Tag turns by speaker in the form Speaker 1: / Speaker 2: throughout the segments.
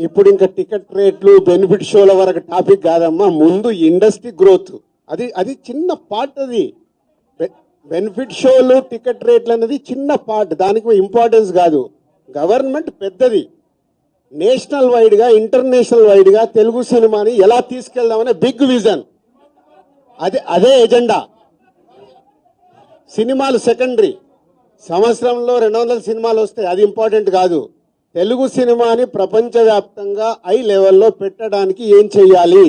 Speaker 1: ఇప్పుడు ఇంకా టికెట్ రేట్లు బెనిఫిట్ షోల వరకు టాపిక్ కాదమ్మా, ముందు ఇండస్ట్రీ గ్రోత్ అది చిన్న పార్ట్. అది బెనిఫిట్ షోలు టికెట్ రేట్లు అనేది చిన్న పార్ట్, దానికి ఇంపార్టెన్స్ కాదు. గవర్నమెంట్ పెద్దది, నేషనల్ వైడ్ గా ఇంటర్నేషనల్ వైడ్ గా తెలుగు సినిమాని ఎలా తీసుకెళ్దామనే బిగ్ విజన్, అదే ఎజెండా. సినిమాలు సెకండరీ, సంవత్సరంలో 200 సినిమాలు వస్తాయి, అది ఇంపార్టెంట్ కాదు. తెలుగు సినిమాని ప్రపంచవ్యాప్తంగా హై లెవెల్లో పెట్టడానికి ఏం చెయ్యాలి,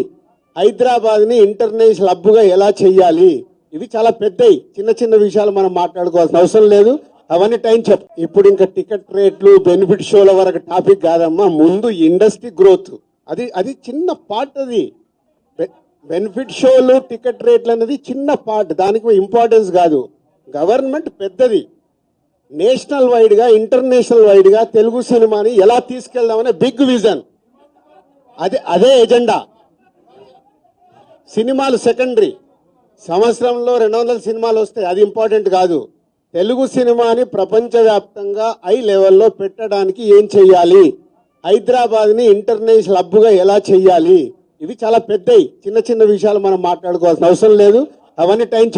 Speaker 1: హైదరాబాద్ ని ఇంటర్నేషనల్ హబ్గా ఎలా చెయ్యాలి, ఇవి చాలా పెద్దవి. చిన్న చిన్న విషయాలు మనం మాట్లాడుకోవాల్సిన అవసరం లేదు, అవన్నీ టైం ఇప్పుడు ఇంకా టికెట్ రేట్లు బెనిఫిట్ షోల వరకు టాపిక్ కాదమ్మా, ముందు ఇండస్ట్రీ గ్రోత్ అది చిన్న పార్ట్. అది బెనిఫిట్ షోలు టికెట్ రేట్లు అనేది చిన్న పార్ట్, దానికి ఇంపార్టెన్స్ కాదు. గవర్నమెంట్ పెద్దది, నేషనల్ వైడ్ గా ఇంటర్నేషనల్ వైడ్ గా తెలుగు సినిమాని ఎలా తీసుకెళ్దామనే బిగ్ విజన్, అదే ఎజెండా. సినిమాలు సెకండరీ, సంవత్సరంలో 200 సినిమాలు వస్తాయి, అది ఇంపార్టెంట్ కాదు. తెలుగు సినిమాని ప్రపంచవ్యాప్తంగా హై లెవెల్లో పెట్టడానికి ఏం చెయ్యాలి, హైదరాబాద్ ని ఇంటర్నేషనల్ హబ్గా ఎలా చెయ్యాలి, ఇవి చాలా పెద్దవి. చిన్న చిన్న విషయాలు మనం మాట్లాడుకోవాల్సిన అవసరం లేదు, అవన్నీ టైం